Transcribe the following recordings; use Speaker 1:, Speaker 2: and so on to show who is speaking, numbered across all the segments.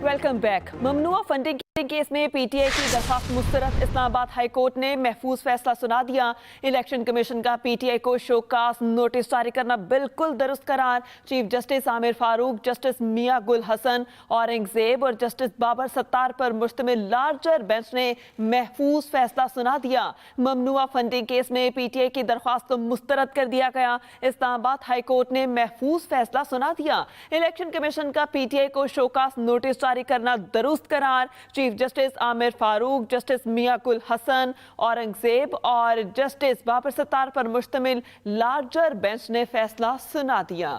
Speaker 1: Welcome back. ममनुआ funding के case में पीटीआई की दरखास्त मुस्तरद। इस्लामाबाद हाई कोर्ट ने महफूज फैसला सुना दिया। इलेक्शन कमीशन का पीटीआई को शोकास नोटिस जारी करना बिल्कुल दुरुस्त करार। Chief justice Aamir Farooq, justice Mian Gul Hassan, Aurangzeb और जस्टिस बाबर सत्तार पर मुश्तमिल लार्जर बेंच ने महफूज फैसला सुना दिया। ममनुआ फंडिंग केस में पीटीआई की दरखास्त को मुस्तरद कर दिया गया। इस्लामाबाद हाई कोर्ट ने महफूज फैसला सुना दिया। इलेक्शन कमीशन का पीटीआई को शोकास नोटिस जारी करना दुरुस्त करार। Chief justice Aamir Farooq, justice Mian Gul Hassan, Aurangzeb और जस्टिस बाबर सत्तार पर मुश्तमिल लार्जर बेंच ने फैसला सुना दिया।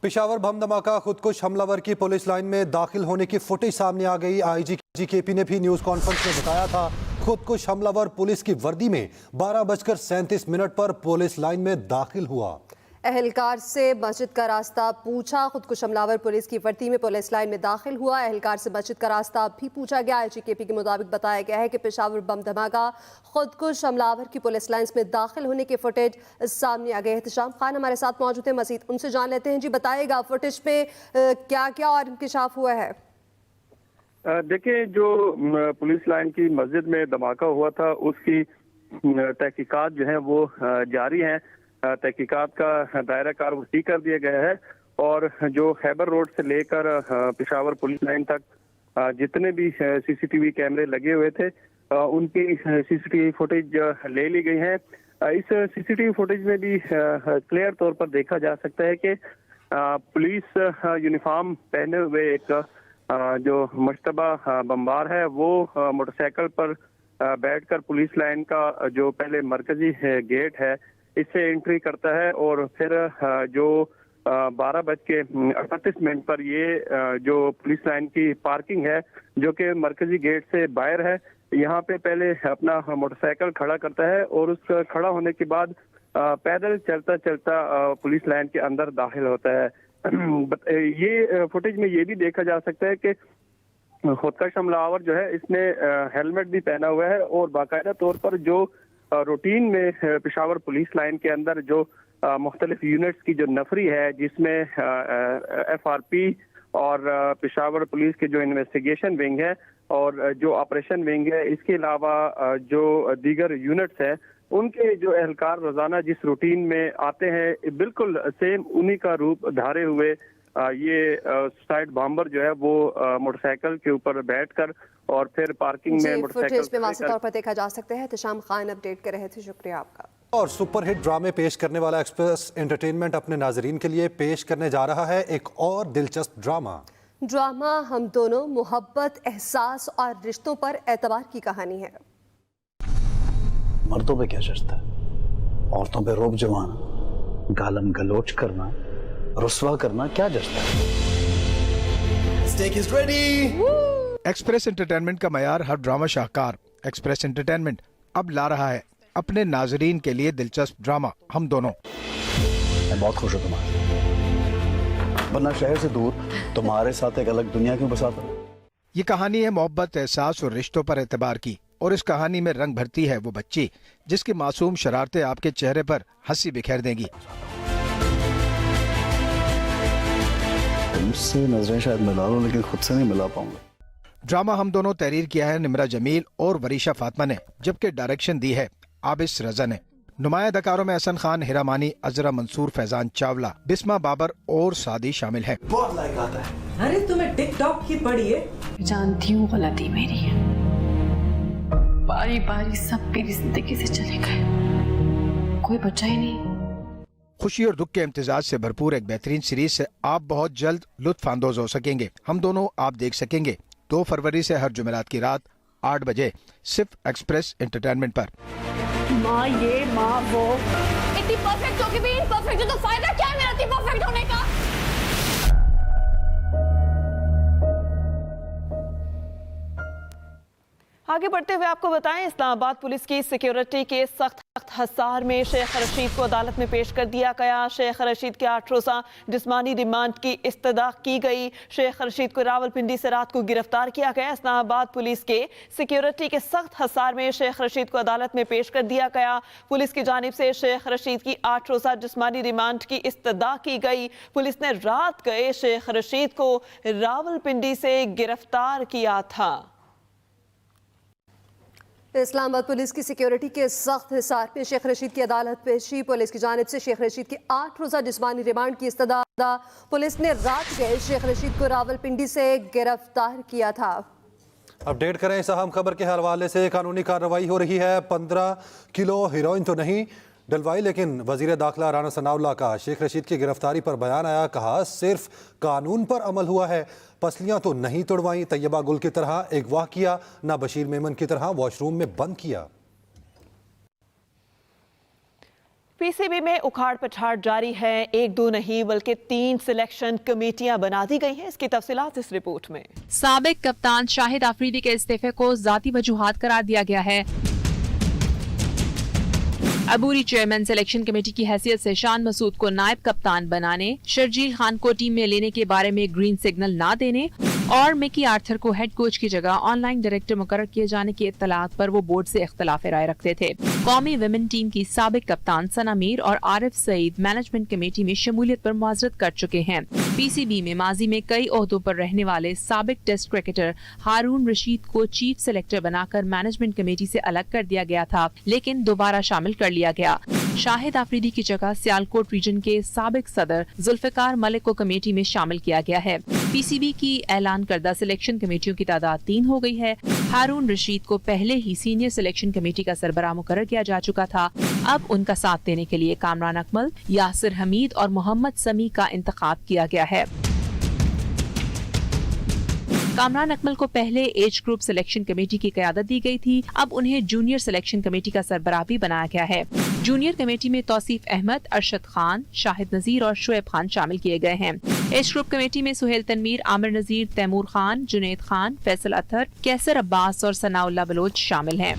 Speaker 2: पेशावर बम धमाका, खुदकुश हमलावर की पुलिस लाइन में दाखिल होने की फुटेज सामने आ गई। आईजी केपी ने भी न्यूज कॉन्फ्रेंस में बताया था खुदकुश हमलावर पुलिस की वर्दी में 12:37 पर पुलिस लाइन में दाखिल हुआ।
Speaker 3: एहलकार से मस्जिद का रास्ता पूछा। खुदकुश हमलावर पुलिस की वर्दी में पुलिस लाइन में दाखिल हुआ। एहलकार से मस्जिद का रास्ता भी पूछा गया। आईजीकेपी के मुताबिक बताया गया है कि पेशावर बम धमाका खुदकुश हमलावर की पुलिस लाइन में दाखिल होने के फुटेज सामने आ गए। एहतशाम खान हमारे साथ मौजूद है, मजीद उनसे जान लेते हैं। जी बताइएगा फुटेज पे क्या क्या और इंकशाफ हुआ है?
Speaker 4: देखिए, जो पुलिस लाइन की मस्जिद में धमाका हुआ था उसकी तहकीकात जो है वो जारी हैं। तहकीकात का दायरा कार वसी कर दिया गया है और जो खैबर रोड से लेकर पेशावर पुलिस लाइन तक जितने भी सीसीटीवी कैमरे लगे हुए थे उनकी सीसीटीवी फुटेज ले ली गई है। इस सीसीटीवी फुटेज में भी क्लियर तौर पर देखा जा सकता है कि पुलिस यूनिफॉर्म पहने हुए एक जो मुश्तबा बमबार है वो मोटरसाइकिल पर बैठकर पुलिस लाइन का जो पहले मरकजी गेट है इससे एंट्री करता है और फिर जो 12:38 पर ये जो पुलिस लाइन की पार्किंग है जो कि मरकजी गेट से बाहर है, यहाँ पे पहले अपना मोटरसाइकिल खड़ा करता है और उस खड़ा होने के बाद पैदल चलता चलता पुलिस लाइन के अंदर दाखिल होता है। ये फुटेज में ये भी देखा जा सकता है कि खुदकुश हमलावर जो है इसने हेलमेट भी पहना हुआ है और बाकायदा तौर पर जो रूटीन में पेशावर पुलिस लाइन के अंदर जो मुख्तलिफ यूनिट्स की जो नफरी है जिसमें FRP और पेशावर पुलिस के जो इन्वेस्टिगेशन विंग है और जो ऑपरेशन विंग है, इसके अलावा जो दीगर यूनिट्स हैं उनके जो एहलकार रोजाना जिस रूटीन में आते हैं बिल्कुल सेम उन्हीं का रूप धारे हुए ये सुसाइड बॉम्बर जो है वो मोटरसाइकिल के ऊपर बैठकर और फिर पार्किंग में
Speaker 3: फुटेज पे वाज़ेह तौर पर देखा जा सकता है। एहतशाम खान अपडेट कर रहे थे, शुक्रिया आपका।
Speaker 2: और सुपरहिट ड्रामे पेश करने वाला एक्सप्रेस एंटरटेनमेंट अपने नाजरीन के लिए पेश करने जा रहा है एक और दिलचस्प ड्रामा
Speaker 3: हम दोनों मोहब्बत, एहसास और रिश्तों पर एतबार की कहानी है।
Speaker 5: मर्दों पे क्या चढ़ता है, औरतों पे रोब जमाना, गालम गलोच करना, रुस्वा करना क्या जचता है?
Speaker 6: Steak is ready.
Speaker 7: Express entertainment का मयार हर ड्रामा शाहकार। एक्सप्रेस एंटरटेनमेंट अब ला रहा है अपने नाजरीन के लिए दिलचस्प ड्रामा हम दोनों।
Speaker 5: मैं बहुत खुश हूँ तुम्हारे, वरना शहर से दूर तुम्हारे साथ एक अलग दुनिया क्यों बसाता?
Speaker 7: ये कहानी है मोहब्बत, एहसास और रिश्तों पर एतबार की, और इस कहानी में रंग भरती है वो बच्ची जिसकी मासूम शरारतें आपके चेहरे पर हंसी बिखेर देंगी।
Speaker 5: तुमसे नजरें शायद मिला लूं लेकिन खुद से नहीं मिला पाऊंगा।
Speaker 7: ड्रामा हम दोनों तहरीर किया है निमरा जमील और वरीशा फातिमा ने, जबकि डायरेक्शन दी है आबिस रजा ने। नुमाया अदाकारों में हसन खान, हिरा मानी, अजरा मंसूर, फैजान चावला, बिस्मा बाबर और सादी शामिल हैं।
Speaker 6: बहुत लाइक आता है।
Speaker 8: अरे तुम्हें टिकटॉक की पड़ी है।
Speaker 9: जानती हूँ गलती मेरी है, बारी बारी सब मेरी जिंदगी से चले गए, कोई बचा ही नहीं।
Speaker 7: खुशी और दुख के इम्तिजाज से भरपूर एक बेहतरीन सीरीज से आप बहुत जल्द लुत्फ अंदोज हो सकेंगे। हम दोनों आप देख सकेंगे 2 फरवरी से हर जुमेरात की रात 8 बजे सिर्फ एक्सप्रेस एंटरटेनमेंट पर।
Speaker 1: माँ ये माँ वो,
Speaker 10: इतनी परफेक्ट होके भी इम्परफेक्ट है तो फायदा क्या है मेरा इतनी परफेक्ट होने का?
Speaker 1: आगे बढ़ते हुए आपको बताएं, इस्लामाबाद पुलिस की सिक्योरिटी के सख्त हसार में शेख रशीद को अदालत में पेश कर दिया गया। शेख रशीद के 8 रोज़ा जिस्मानी रिमांड की इस्तदा की गई। शेख रशीद को रावलपिंडी से रात को गिरफ्तार किया गया। इस्लामाबाद पुलिस के सिक्योरिटी के सख्त हसार में शेख रशीद को अदालत में पेश कर दिया गया। पुलिस की जानिब से शेख रशीद की 8 रोज़ा जिस्मानी रिमांड की इस्तदा की गई। पुलिस ने रात गए शेख रशीद को रावलपिंडी से गिरफ्तार किया था।
Speaker 3: इस्लामाबाद पुलिस की सिक्योरिटी के सख्त हिसार में शेख रशीद की अदालत पेशी। पुलिस की जानिब से शेख रशीद की 8 रोज़ा जिस्मानी रिमांड की इस्तदा। पुलिस ने रात गए शेख रशीद को रावलपिंडी से गिरफ्तार किया था।
Speaker 2: अपडेट करें इस अहम खबर के हवाले से। कानूनी कार्रवाई हो रही है। 15 किलो हेरोइन तो नहीं डलवाई, लेकिन वजीर दाखिला राना सनाउल्लाह का शेख रशीद की गिरफ्तारी पर बयान आया। कहा सिर्फ कानून पर अमल हुआ है, पसलियां तो नहीं तोड़वाई। तैयबा गुल की तरह अगवा किया, ना बशीर मेमन की तरह वॉशरूम में बंद किया।
Speaker 1: पीसीबी में उखाड़ पछाड़ जारी है। 1-2 नहीं बल्कि 3 सिलेक्शन कमेटियां बना दी गई हैं। इसकी तफसीलात इस रिपोर्ट में।
Speaker 11: साबिक कप्तान शाहिद आफरीदी के इस्तीफे को जाती वजूहात करार दिया गया है। अबूरी चेयरमैन सिलेक्शन कमेटी की हैसियत से शान मसूद को नायब कप्तान बनाने, शर्जील खान को टीम में लेने के बारे में ग्रीन सिग्नल ना देने और मिकी आर्थर को हेड कोच की जगह ऑनलाइन डायरेक्टर मुकर्रर किए जाने की इत्तलात पर वो बोर्ड से इख्तलाफ राय रखते थे। कौमी विमेन टीम की साबिक कप्तान सना मीर और आरिफ सईद मैनेजमेंट कमेटी में शमूलियत पर मुआज़रत कर चुके हैं। पीसीबी में माजी में कई ओहदों पर रहने वाले साबिक टेस्ट क्रिकेटर हारून रशीद को चीफ सेलेक्टर बनाकर मैनेजमेंट कमेटी से अलग कर दिया गया था, लेकिन दोबारा शामिल कर लिया गया। शाहिद आफरीदी की जगह सियालकोट रीजन के साबिक सदर जुल्फिकार मलिक को कमेटी में शामिल किया गया है। पीसीबी की ऐलान करदा सिलेक्शन कमेटियों की तादाद 3 हो गई है। हारून रशीद को पहले ही सीनियर सिलेक्शन कमेटी का सरबराह मुकर्रर किया जा चुका था। अब उनका साथ देने के लिए कामरान अकमल, यासिर हमीद और मोहम्मद समी का इंतखाब किया गया है। कामरान अकमल को पहले एज ग्रुप सिलेक्शन कमेटी की क़यादत दी गई थी। अब उन्हें जूनियर सिलेक्शन कमेटी का सरबराह भी बनाया गया है। जूनियर कमेटी में तौसीफ अहमद, अरशद खान, शाहिद नजीर और शुएब खान शामिल किए गए हैं। एज ग्रुप कमेटी में सुहेल तनवीर, आमिर नजीर, तैमूर खान, जुनेद खान, फैसल अतहर, कैसर अब्बास और सनाउल्लाह बलोच शामिल हैं।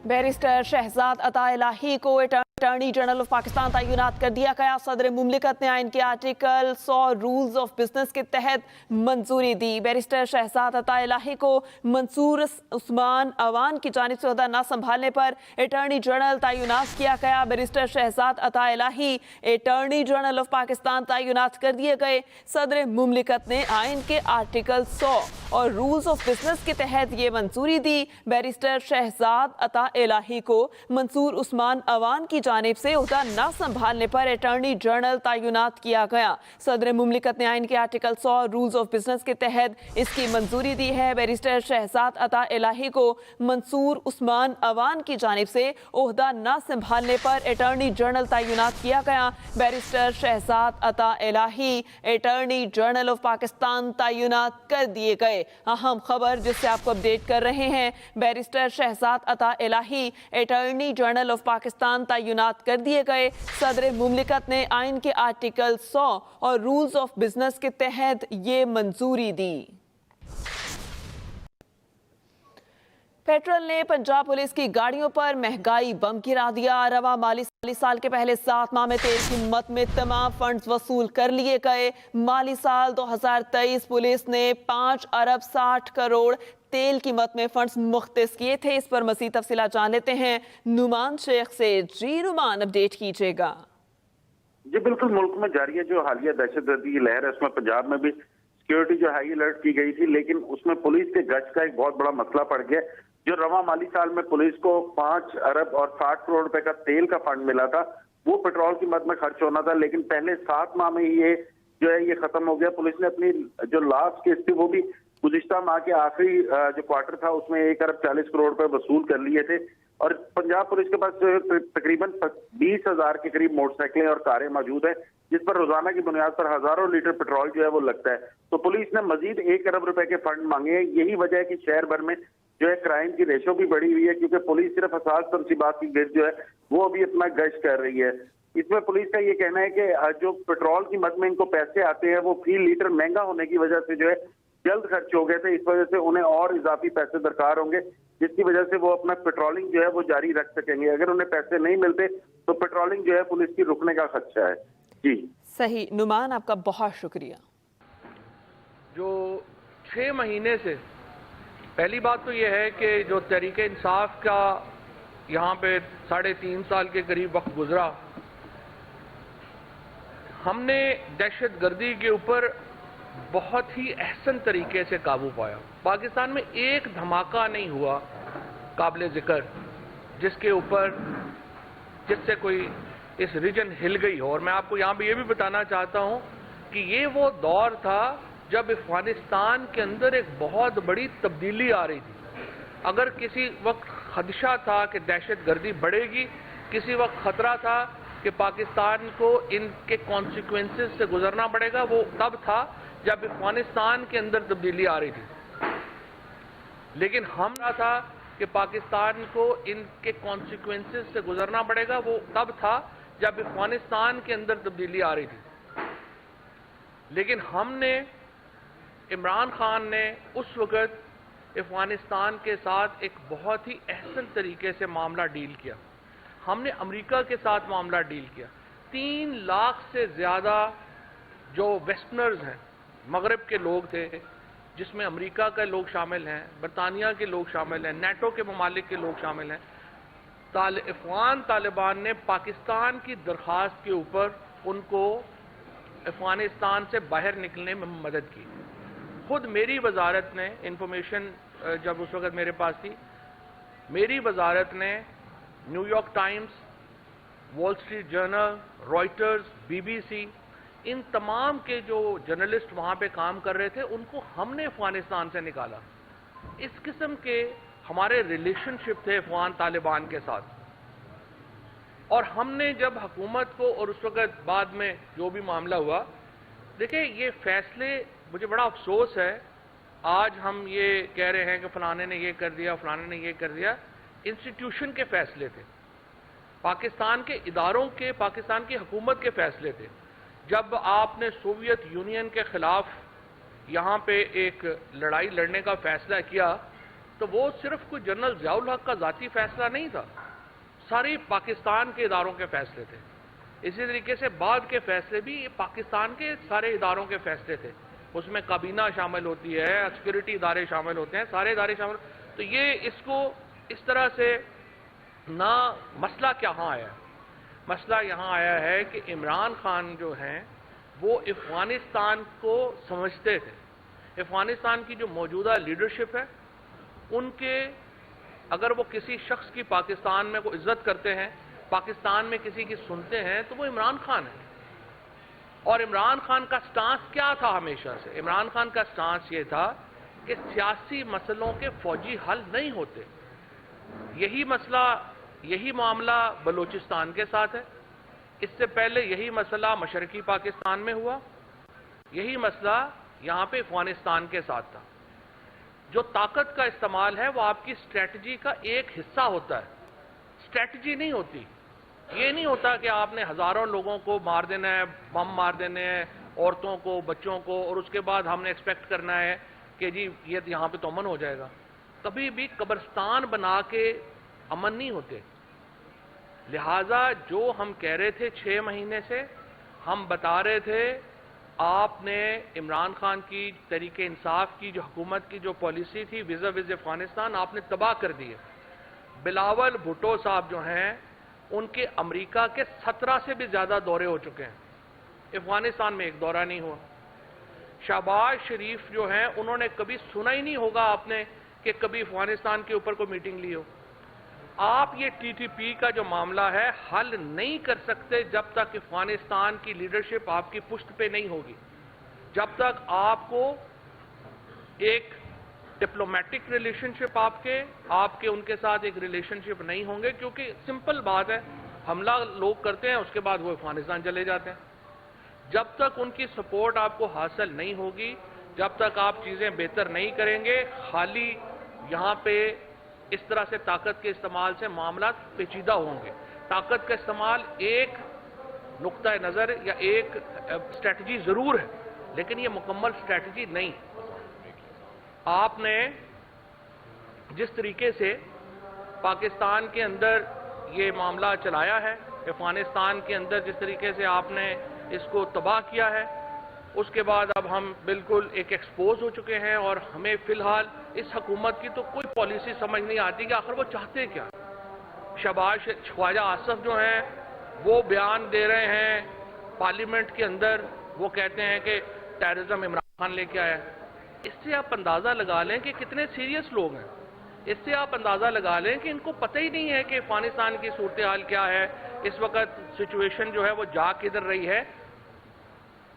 Speaker 1: बैरिस्टर शहजाद अता इलाही को अटॉर्नी जनरल ऑफ पाकिस्तान तैनात कर दिया गया। सदर मुमलिकत ने आइन के आर्टिकल 100 रूल्स ऑफ बिजनेस के तहत मंजूरी दी। बैरिस्टर शहजाद अता इलाही को मंसूर उस्मान अवान की जानिब से ओहदा न संभालने पर अटॉर्नी जनरल तैनात किया गया। बैरिस्टर शहजाद अता इलाही अटॉर्नी जनरल ऑफ पाकिस्तान तैनात कर दिए गए। सदर मुमलिकत ने आइन के आर्टिकल 100 और रूल्स ऑफ बिजनेस के तहत ये मंजूरी दी। बैरिस्टर शहजाद अता इलाही को मंसूर उस्मान अवान की जानिब से ओहदा न संभालने पर अटॉर्नी जनरल तैनात किया गया। सदर मुमलिकत ने आइन के आर्टिकल 100 रूल्स ऑफ बिजनेस के तहत इसकी मंजूरी दी है। बैरिस्टर शहजाद अता इलाही को मंसूर उस्मान अवान की जानिब से ओहदा न संभालने पर अटॉर्नी जनरल तैनात किया गया। बैरिस्टर शहजाद अता इलाही अटॉर्नी जनरल ऑफ पाकिस्तान तैनात कर दिए गए। अहम खबर जिससे आपको अपडेट कर रहे हैं, बैरिस्टर शहजाद अता इलाही अटॉर्नी जनरल ऑफ पाकिस्तान तैनात कर दिए गए। सदर मुमलिकत ने आइन के आर्टिकल 100 और रूल्स ऑफ बिजनेस के तहत ये मंजूरी दी। पेट्रोल ने पंजाब पुलिस की गाड़ियों पर महंगाई बम गिरा दिया। रवा माली साल के पहले 7 माह में तेल की कीमत में तमाम फंड्स वसूल कर लिए गए। माली साल 2023 पुलिस ने 5 अरब 60 करोड़ तेल कीमत में फंड्स मुख्तस किए थे। इस पर मज़ीद तफसीलात जान लेते हैं नुमान शेख से। जी नुमान, अपडेट कीजिएगा।
Speaker 12: जी बिल्कुल, मुल्क में जारी है जो हालिया दहशतगर्दी की लहर है, उसमें पंजाब में भी सिक्योरिटी जो हाई अलर्ट की गई थी, लेकिन उसमें पुलिस के गश्त का एक बहुत बड़ा मसला पड़ गया। जो रवा माली साल में पुलिस को 5 अरब और 60 करोड़ रुपए का तेल का फंड मिला था, वो पेट्रोल कीमत में खर्च होना था, लेकिन पहले 7 माह में ही ये जो है ये खत्म हो गया। पुलिस ने अपनी जो लास्ट केस थी वो भी गुज़िश्ता माह के आखिरी जो क्वार्टर था उसमें 1 अरब 40 करोड़ रुपए वसूल कर लिए थे। और पंजाब पुलिस के पास तकरीबन 20,000 के करीब मोटरसाइकिलें और कारें मौजूद हैं, जिस पर रोजाना की बुनियाद पर हजारों लीटर पेट्रोल जो है वो लगता है। तो पुलिस ने मजीद 1 अरब रुपए के फंड मांगे हैं। यही वजह है कि शहर भर में जो है क्राइम की रेशो भी बढ़ी हुई है, क्योंकि पुलिस सिर्फ हसास तमसीबात की गिर्द जो है वो अभी अपना गश्त कर रही है। इसमें पुलिस का ये कहना है कि जो पेट्रोल की मद में इनको पैसे आते हैं वो फी लीटर महंगा होने की वजह से जो है जल्द खर्च हो गए थे, इस वजह से उन्हें और इजाफी पैसे दरकार होंगे, जिसकी वजह से वो अपना पेट्रोलिंग जो है वो जारी रख सकेंगे। अगर उन्हें पैसे नहीं मिलते तो पेट्रोलिंग जो है पुलिस की रुकने का खदशा है। जी
Speaker 1: सही। नुमान, आपका बहुत शुक्रिया।
Speaker 13: जो 6 महीने से, पहली बात तो ये है कि जो तहरीके इंसाफ का यहाँ पे 3.5 साल के करीब वक्त गुजरा, हमने दहशत गर्दी के ऊपर बहुत ही अहसन तरीके से काबू पाया। पाकिस्तान में एक धमाका नहीं हुआ काबिल जिक्र जिससे कोई इस रीजन हिल गई हो। और मैं आपको यहाँ पे ये भी बताना चाहता हूँ कि ये वो दौर था जब अफगानिस्तान के अंदर एक बहुत बड़ी तब्दीली आ रही थी। अगर किसी वक्त खदशा था कि दहशत गर्दी बढ़ेगी, किसी वक्त खतरा था कि पाकिस्तान को इनके कॉन्सिक्वेंसेस से गुजरना पड़ेगा, वो तब था जब अफगानिस्तान के अंदर तब्दीली आ रही थी। लेकिन हम ना था कि पाकिस्तान को इनके कॉन्सिक्वेंसेस से गुजरना पड़ेगा, वो तब था जब अफगानिस्तान के अंदर तब्दीली आ रही थी। लेकिन हमने, इमरान खान ने उस वक़्त अफगानिस्तान के साथ एक बहुत ही अहसन तरीके से मामला डील किया। हमने अमेरिका के साथ मामला डील किया। 3 लाख से ज़्यादा जो वेस्टर्नर्स हैं, मगरब के लोग थे, जिसमें अमेरिका के लोग शामिल हैं, बरतानिया के लोग शामिल हैं, नेटो के ममालिक के लोग शामिल हैं। अफगान तालिबान ने पाकिस्तान की दरख्वास्त के ऊपर उनको अफगानिस्तान से बाहर निकलने में मदद की। खुद मेरी वजारत ने, इंफॉर्मेशन जब उस वक़्त मेरे पास थी, मेरी वजारत ने New York times, wall street journal, Reuters, BBC, इन तमाम के जो जर्नलिस्ट वहाँ पे काम कर रहे थे, उनको हमने अफगानिस्तान से निकाला। इस किस्म के हमारे रिलेशनशिप थे अफगान तालिबान के साथ। और हमने जब हुकूमत को, और उस वक़्त बाद में जो भी मामला हुआ, देखिए ये फैसले, मुझे बड़ा अफसोस है आज हम ये कह रहे हैं कि फलाने ने ये कर दिया, फलाने ने ये कर दिया। इंस्टीट्यूशन के फैसले थे, पाकिस्तान के इदारों के, पाकिस्तान की हुकूमत के फैसले थे। जब आपने सोवियत यूनियन के खिलाफ यहाँ पे एक लड़ाई लड़ने का फैसला किया, तो वो सिर्फ कोई जनरल ज़ियाउल हक का ज़ाती फैसला नहीं था, सारी पाकिस्तान के इदारों के फैसले थे। इसी तरीके से बाद के फैसले भी पाकिस्तान के सारे इदारों के फैसले थे। उसमें काबीना शामिल होती है, सिक्योरिटी इदारे शामिल होते हैं, सारे इदारे शामिल। तो ये इसको इस तरह से ना, मसला कहाँ आया? मसला यहाँ आया है कि इमरान खान जो हैं वो अफगानिस्तान को समझते थे। अफगानिस्तान की जो मौजूदा लीडरशिप है, उनके, अगर वो किसी शख्स की पाकिस्तान में को इज्जत करते हैं, पाकिस्तान में किसी की सुनते हैं, तो वो इमरान खान है। और इमरान खान का स्टांस क्या था हमेशा से? इमरान खान का स्टांस ये था कि सियासी मसलों के फौजी हल नहीं होते। यही मामला बलूचिस्तान के साथ है, इससे पहले यही मसला मशरकी पाकिस्तान में हुआ, यही मसला यहाँ पे अफगानिस्तान के साथ था। जो ताकत का इस्तेमाल है वो आपकी स्ट्रेटजी का एक हिस्सा होता है, स्ट्रेटजी नहीं होती। ये नहीं होता कि आपने हजारों लोगों को मार देना है, बम मार देने हैं, औरतों को, बच्चों को, और उसके बाद हमने एक्सपेक्ट करना है कि जी ये यहाँ पे तो अमन हो जाएगा। कभी भी कब्रिस्तान बना के अमन नहीं होते। लिहाजा जो हम कह रहे थे 6 महीने से, हम बता रहे थे आपने इमरान खान की तहरीके इंसाफ की जो हुकूमत की जो पॉलिसी थी विज़ा विज़ अफगानिस्तान, आपने तबाह कर दी है। बिलावल भुट्टो साहब जो हैं, उनके अमेरिका के 17 से भी ज्यादा दौरे हो चुके हैं, अफगानिस्तान में एक दौरा नहीं हुआ। शहबाज शरीफ जो हैं, उन्होंने कभी सुना ही नहीं होगा आपने कि कभी अफगानिस्तान के ऊपर कोई मीटिंग ली हो। आप ये TTP का जो मामला है हल नहीं कर सकते जब तक अफगानिस्तान की लीडरशिप आपकी पुश्त पे नहीं होगी, जब तक आपको एक डिप्लोमेटिक रिलेशनशिप आपके उनके साथ एक रिलेशनशिप नहीं होंगे। क्योंकि सिंपल बात है, हमला लोग करते हैं, उसके बाद वो अफगानिस्तान चले जाते हैं। जब तक उनकी सपोर्ट आपको हासिल नहीं होगी, जब तक आप चीजें बेहतर नहीं करेंगे, खाली यहाँ पे इस तरह से ताकत के इस्तेमाल से मामला पेचीदा होंगे। ताकत का इस्तेमाल एक नुक्ता नजर या एक स्ट्रेटजी जरूर है, लेकिन ये मुकम्मल स्ट्रेटजी नहीं। آپ نے جس طریقے سے پاکستان کے اندر یہ معاملہ چلایا ہے، افغانستان کے اندر جس طریقے سے آپ نے اس کو تباہ کیا ہے، اس کے بعد اب ہم بالکل ایک ایکسپوز ہو چکے ہیں، اور ہمیں فی الحال اس حکومت کی تو کوئی پالیسی سمجھ نہیں آتی کہ آخر وہ چاہتے کیا۔ شہباز خواجہ آصف جو ہیں وہ بیان دے رہے ہیں پارلیمنٹ کے اندر، وہ کہتے ہیں کہ ٹیررزم عمران خان لے کے آیا ہے۔ اس سے آپ اندازہ لگا لیں کہ کتنے سیریس لوگ ہیں، اس سے آپ اندازہ لگا لیں کہ ان کو پتہ ہی نہیں ہے کہ افغانستان کی صورتحال کیا ہے، اس وقت سچویشن جو ہے وہ جا کدھر رہی ہے۔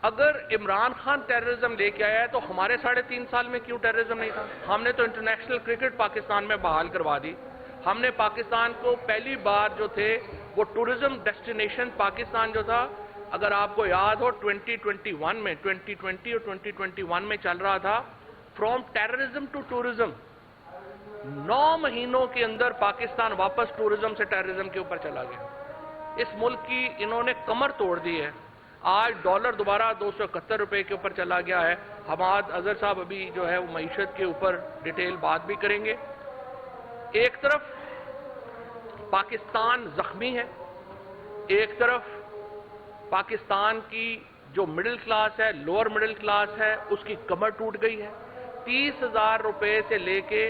Speaker 13: اگر عمران خان ٹیررزم لے کے آیا ہے تو ہمارے 3.5 سال میں کیوں ٹیررزم نہیں تھا؟ ہم نے تو انٹرنیشنل کرکٹ پاکستان میں بحال کروا دی، ہم نے پاکستان کو پہلی بار جو تھے وہ ٹورزم ڈیسٹینیشن پاکستان جو تھا، اگر آپ کو یاد ہو 2021 میں 2020 اور 2021 میں چل رہا تھا فرام ٹیررزم ٹو ٹورزم۔ 9 مہینوں کے اندر پاکستان واپس ٹورزم سے ٹیررزم کے اوپر چلا گیا۔ اس ملک کی انہوں نے کمر توڑ دی ہے۔ آج ڈالر دوبارہ 271 روپے کے اوپر چلا گیا ہے۔ حماد اظہر صاحب ابھی جو ہے وہ معیشت کے اوپر ڈیٹیل بات بھی کریں گے۔ ایک طرف پاکستان زخمی ہے، ایک طرف پاکستان کی جو مڈل کلاس ہے، لوور مڈل کلاس ہے، اس کی کمر ٹوٹ گئی ہے۔ 30,000 روپے سے لے کے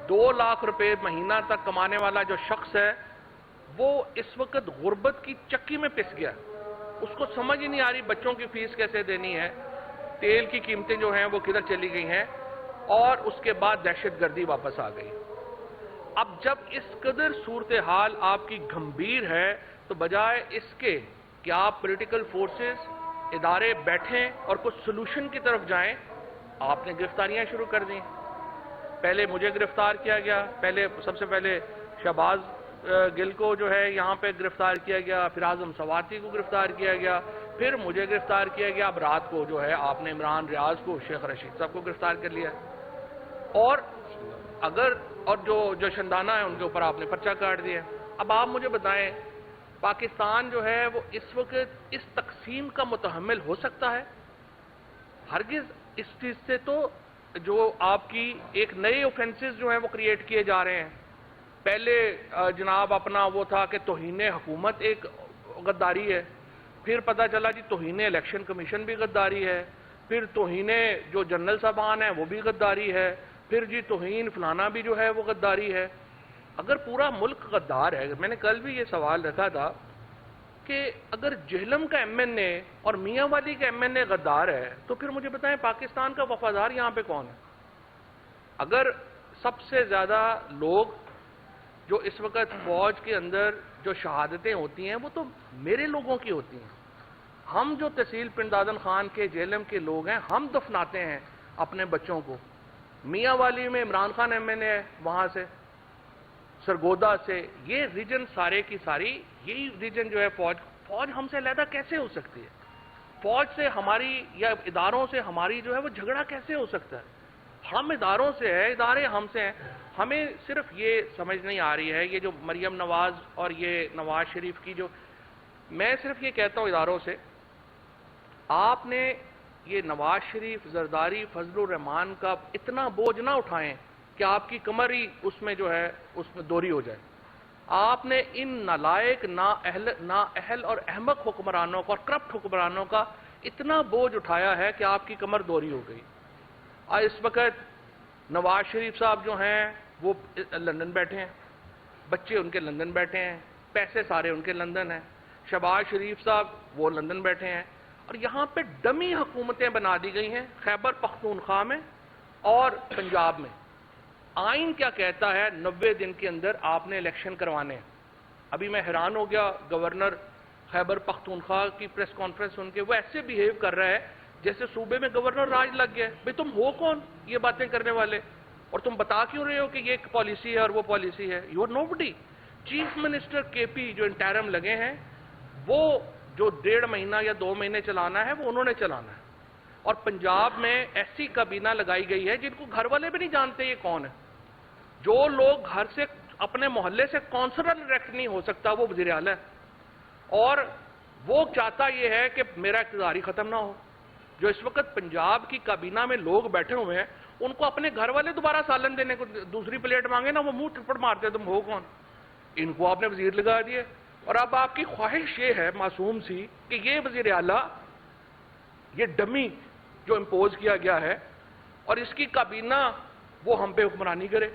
Speaker 13: 2 لاکھ روپے مہینہ تک کمانے والا جو شخص ہے وہ اس وقت غربت کی چکی میں پس گیا، اس کو سمجھ ہی نہیں آ رہی بچوں کی فیس کیسے دینی ہے، تیل کی قیمتیں جو ہیں وہ کدھر چلی گئی ہیں، اور اس کے بعد دہشت گردی واپس آ گئی۔ اب جب اس قدر صورتحال آپ کی گھمبیر ہے تو بجائے اس کے کہ آپ پولیٹیکل فورسز ادارے بیٹھیں اور کچھ سلوشن کی طرف جائیں، آپ نے گرفتاریاں شروع کر دیں۔ پہلے مجھے گرفتار کیا گیا، سب سے پہلے شہباز گل کو جو ہے یہاں پہ گرفتار کیا گیا، پھر اعظم سواتی کو گرفتار کیا گیا، پھر مجھے گرفتار کیا گیا، اب رات کو جو ہے آپ نے عمران ریاض کو، شیخ رشید صاحب کو گرفتار کر لیا، اور جو شندانہ ہے ان کے اوپر آپ نے پرچہ کاٹ دیا۔ اب آپ مجھے بتائیں پاکستان جو ہے وہ اس وقت اس تقسیم کا متحمل ہو سکتا ہے؟ ہرگز۔ اس چیز سے تو جو آپ کی ایک نئے اوفینسز جو ہیں وہ کریٹ کیے جا رہے ہیں۔ پہلے جناب اپنا وہ تھا کہ توہین حکومت ایک غداری ہے، پھر پتہ چلا جی توہین الیکشن کمیشن بھی غداری ہے، پھر توہین جو جنرل صاحبان ہیں وہ بھی غداری ہے، پھر جی توہین فلانا بھی جو ہے وہ غداری ہے۔ اگر پورا ملک غدار ہے، میں نے کل بھی یہ سوال رکھا تھا کہ اگر جہلم کا ایم این اے اور میاں والی کا ایم این اے غدار ہے تو پھر مجھے بتائیں پاکستان کا وفادار یہاں پہ کون ہے؟ اگر سب سے زیادہ لوگ جو اس وقت فوج کے اندر جو شہادتیں ہوتی ہیں وہ تو میرے لوگوں کی ہوتی ہیں، ہم جو تحصیل پنڈ دادن خان کے جہلم کے لوگ ہیں ہم دفناتے ہیں اپنے بچوں کو۔ میاں والی میں عمران خان ایم این اے ہے، وہاں سے سرگودا سے، یہ ریجن سارے کی ساری، یہی ریجن جو ہے فوج ہم سے علیحدہ کیسے ہو سکتی ہے؟ فوج سے ہماری یا اداروں سے ہماری جو ہے وہ جھگڑا کیسے ہو سکتا ہے؟ ہم اداروں سے ہے، ادارے ہم سے ہیں۔ ہمیں صرف یہ سمجھ نہیں آ رہی ہے، یہ جو مریم نواز اور یہ نواز شریف کی جو، میں صرف یہ کہتا ہوں اداروں سے، آپ نے یہ نواز شریف، زرداری، فضل الرحمان کا اتنا بوجھ نہ اٹھائیں کہ آپ کی کمر ہی اس میں جو ہے اس میں دوری ہو جائے۔ آپ نے ان نالائق، نااہل اور احمق حکمرانوں کا اور کرپٹ حکمرانوں کا اتنا بوجھ اٹھایا ہے کہ آپ کی کمر دوری ہو گئی۔ اور اس وقت نواز شریف صاحب جو ہیں وہ لندن بیٹھے ہیں، بچے ان کے لندن بیٹھے ہیں، پیسے سارے ان کے لندن ہیں۔ شہباز شریف صاحب وہ لندن بیٹھے ہیں، اور یہاں پہ ڈمی حکومتیں بنا دی گئی ہیں خیبر پختونخوا میں اور پنجاب میں۔ آئین کیا کہتا ہے 90 دن کے اندر آپ نے الیکشن کروانے ہیں۔ ابھی میں حیران ہو گیا گورنر خیبر پختونخوا کی پریس کانفرنس سن کے، وہ ایسے بیہیو کر رہا ہے جیسے صوبے میں گورنر راج لگ گیا ہے۔ بھئی تم ہو کون یہ باتیں کرنے والے، اور تم بتا کیوں رہے ہو کہ یہ ایک پالیسی ہے اور وہ پالیسی ہے؟ You are no buddy. Chief minister K P جو انٹرم لگے ہیں وہ جو 1.5 مہینہ یا 2 مہینے چلانا ہے وہ انہوں نے چلانا ہے، اور پنجاب میں ایسی کابینہ لگائی گئی ہے جن کو گھر والے بھی نہیں جانتے یہ کون ہے۔ جو لوگ گھر سے اپنے محلے سے کونسلر الیکٹ نہیں ہو سکتا وہ وزیر اعلیٰ ہے، اور وہ چاہتا یہ ہے کہ میرا اقتدار ہی ختم نہ ہو۔ جو اس وقت پنجاب کی کابینہ میں لوگ بیٹھے ہوئے ہیں ان کو اپنے گھر والے دوبارہ سالن دینے کو دوسری پلیٹ مانگے نا وہ منہ تھپڑ مارتے تم ہو کون. ان کو آپ نے وزیر لگا دیے اور اب آپ کی خواہش یہ ہے معصوم سی کہ یہ وزیر اعلیٰ یہ ڈمی جو امپوز کیا گیا ہے اور اس کی کابینہ وہ ہم پہ حکمرانی کرے.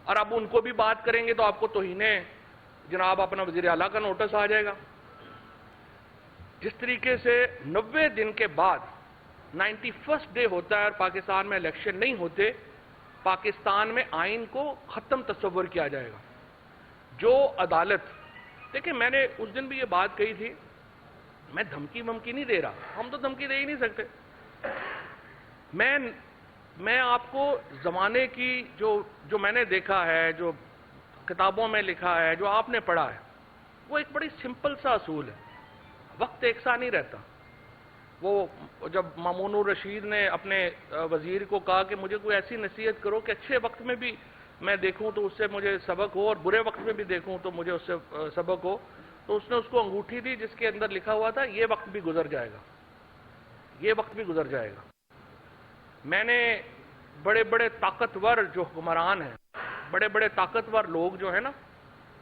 Speaker 13: اور اب ان کو بھی بات کریں گے تو آپ کو توہین جناب اپنا وزیر اعلیٰ کا نوٹس آ جائے گا. جس طریقے سے 90 دن کے بعد 91st ڈے ہوتا ہے اور پاکستان میں الیکشن نہیں ہوتے, پاکستان میں آئین کو ختم تصور کیا جائے گا. جو عدالت, دیکھیں میں نے اس دن بھی یہ بات کہی تھی, میں دھمکی ومکی نہیں دے رہا, ہم تو دھمکی دے ہی نہیں سکتے. میں آپ کو زمانے کی جو میں نے دیکھا ہے, جو کتابوں میں لکھا ہے, جو آپ نے پڑھا ہے, وہ ایک بڑی سمپل سا اصول ہے. وقت ایک سا نہیں رہتا. وہ جب مامون الرشید نے اپنے وزیر کو کہا کہ مجھے کوئی ایسی نصیحت کرو کہ اچھے وقت میں بھی میں دیکھوں تو اس سے مجھے سبق ہو اور برے وقت میں بھی دیکھوں تو مجھے اس سے سبق ہو, تو اس نے اس کو انگوٹھی دی جس کے اندر لکھا ہوا تھا یہ وقت بھی گزر جائے گا, یہ وقت بھی گزر جائے گا. میں نے بڑے بڑے طاقتور جو حکمران ہیں, بڑے بڑے طاقتور لوگ جو ہیں نا,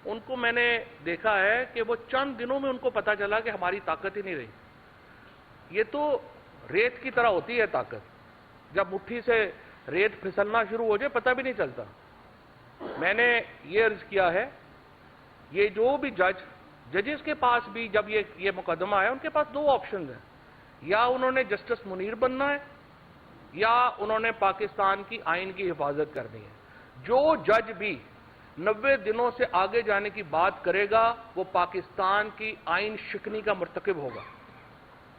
Speaker 13: ان کو میں نے دیکھا ہے کہ وہ چند دنوں میں ان کو پتا چلا کہ ہماری طاقت ہی نہیں رہی. یہ تو ریت کی طرح ہوتی ہے طاقت, جب مٹھی سے ریت پھسلنا شروع ہو جائے پتہ بھی نہیں چلتا. میں نے یہ عرض کیا ہے, یہ جو بھی ججز کے پاس بھی جب یہ مقدمہ ہے, ان کے پاس دو آپشنز ہیں, یا انہوں نے جسٹس منیر بننا ہے یا انہوں نے پاکستان کی آئین کی حفاظت کرنی ہے. جو جج بھی 90 دنوں سے آگے جانے کی بات کرے گا وہ پاکستان کی آئین شکنی کا مرتکب ہوگا.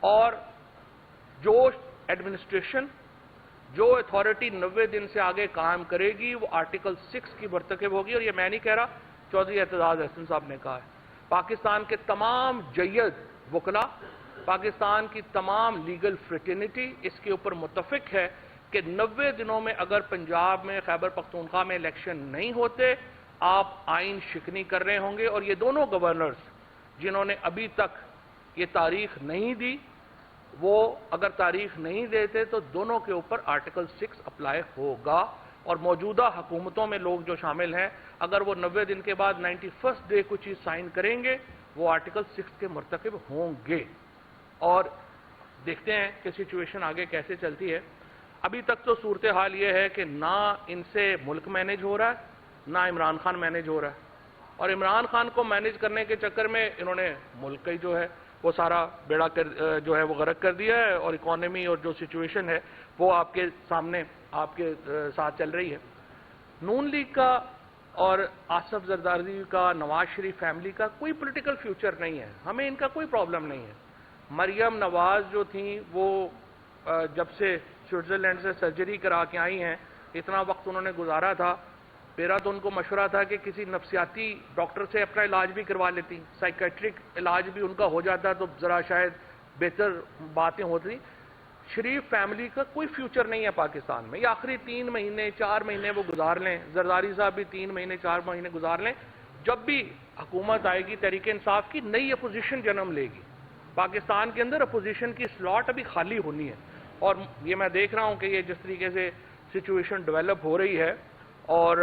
Speaker 13: اور جو ایڈمنسٹریشن, جو اتھارٹی 90 دن سے آگے قائم کرے گی وہ آرٹیکل 6 کی مرتکب ہوگی. اور یہ میں نہیں کہہ رہا, چودھری اعتزاز احسن صاحب نے کہا ہے. پاکستان کے تمام جید وکلا, پاکستان کی تمام لیگل فریٹرنیٹی اس کے اوپر متفق ہے کہ 90 دنوں میں اگر پنجاب میں, خیبر پختونخوا میں الیکشن نہیں ہوتے, آپ آئین شکنی کر رہے ہوں گے. اور یہ دونوں گورنرز جنہوں نے ابھی تک یہ تاریخ نہیں دی, وہ اگر تاریخ نہیں دیتے تو دونوں کے اوپر آرٹیکل 6 اپلائی ہوگا. اور موجودہ حکومتوں میں لوگ جو شامل ہیں, اگر وہ 90 دن کے بعد 91st ڈے کچھ چیز سائن کریں گے وہ آرٹیکل 6 کے مرتکب ہوں گے. اور دیکھتے ہیں کہ سچویشن آگے کیسے چلتی ہے. ابھی تک تو صورتحال یہ ہے کہ نہ ان سے ملک مینج ہو رہا ہے, نہ عمران خان مینج ہو رہا ہے. اور عمران خان کو مینج کرنے کے چکر میں انہوں نے ملک کا ہی جو ہے وہ سارا بیڑا جو ہے وہ غرق کر دیا ہے. اور اکانومی اور جو سچویشن ہے وہ آپ کے سامنے, آپ کے ساتھ چل رہی ہے. نون لیگ کا اور آصف زرداری کا, نواز شریف فیملی کا کوئی پولیٹیکل فیوچر نہیں ہے. ہمیں ان کا کوئی پرابلم نہیں ہے. مریم نواز جو تھیں وہ جب سے سوئٹزرلینڈ سے سرجری کرا کے آئی ہیں, اتنا وقت انہوں نے گزارا تھا, میرا تو ان کو مشورہ تھا کہ کسی نفسیاتی ڈاکٹر سے اپنا علاج بھی کروا لیتی, سائیکیٹرک علاج بھی ان کا ہو جاتا تو ذرا شاید بہتر باتیں ہوتی. شریف فیملی کا کوئی فیوچر نہیں ہے پاکستان میں. یہ آخری 3 مہینے 4 مہینے وہ گزار لیں, زرداری صاحب بھی 3 مہینے 4 مہینے گزار لیں, جب بھی حکومت آئے گی تحریک انصاف کی, نئی اپوزیشن جنم لے گی. پاکستان کے اندر اپوزیشن کی سلاٹ ابھی خالی ہونی ہے. اور یہ میں دیکھ رہا ہوں کہ یہ جس طریقے سے سچویشن ڈیولپ ہو رہی ہے اور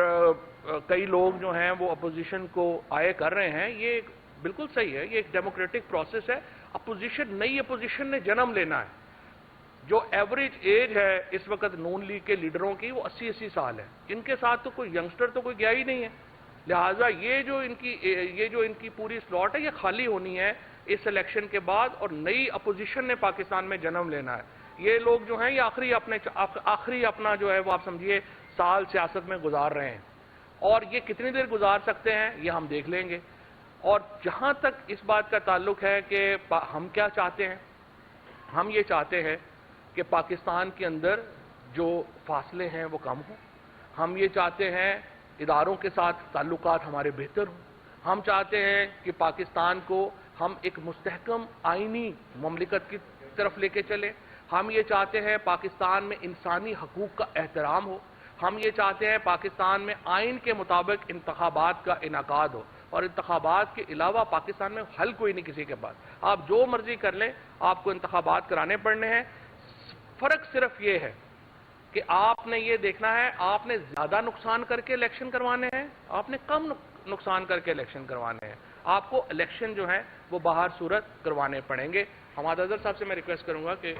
Speaker 13: کئی لوگ جو ہیں وہ اپوزیشن کو آئے کر رہے ہیں, یہ بالکل صحیح ہے. یہ ایک ڈیموکریٹک پروسیس ہے. اپوزیشن, نئی اپوزیشن نے جنم لینا ہے. جو ایوریج ایج ہے اس وقت نون لیگ کے لیڈروں کی وہ 80 سال ہے. ان کے ساتھ تو کوئی ینگسٹر تو کوئی گیا ہی نہیں ہے. لہٰذا یہ جو ان کی پوری سلاٹ ہے یہ خالی ہونی ہے اس الیکشن کے بعد, اور نئی اپوزیشن نے پاکستان میں جنم لینا ہے. یہ لوگ جو ہیں یہ آخری اپنا جو ہے وہ آپ سمجھیے سال سیاست میں گزار رہے ہیں. اور یہ کتنی دیر گزار سکتے ہیں یہ ہم دیکھ لیں گے. اور جہاں تک اس بات کا تعلق ہے کہ ہم کیا چاہتے ہیں, ہم یہ چاہتے ہیں کہ پاکستان کے اندر جو فاصلے ہیں وہ کم ہوں. ہم یہ چاہتے ہیں اداروں کے ساتھ تعلقات ہمارے بہتر ہوں. ہم چاہتے ہیں کہ پاکستان کو ہم ایک مستحکم آئینی مملکت کی طرف لے کے چلیں. ہم یہ چاہتے ہیں پاکستان میں انسانی حقوق کا احترام ہو. ہم یہ چاہتے ہیں پاکستان میں آئین کے مطابق انتخابات کا انعقاد ہو. اور انتخابات کے علاوہ پاکستان میں حل کوئی نہیں کسی کے پاس. آپ جو مرضی کر لیں, آپ کو انتخابات کرانے پڑنے ہیں. فرق صرف یہ ہے کہ آپ نے یہ دیکھنا ہے آپ نے زیادہ نقصان کر کے الیکشن کروانے ہیں، آپ نے کم نقصان کر کے الیکشن کروانے ہیں. آپ کو الیکشن جو ہیں وہ باہر صورت کروانے پڑیں گے. حماد اظہر صاحب سے میں ریکویسٹ کروں گا کہ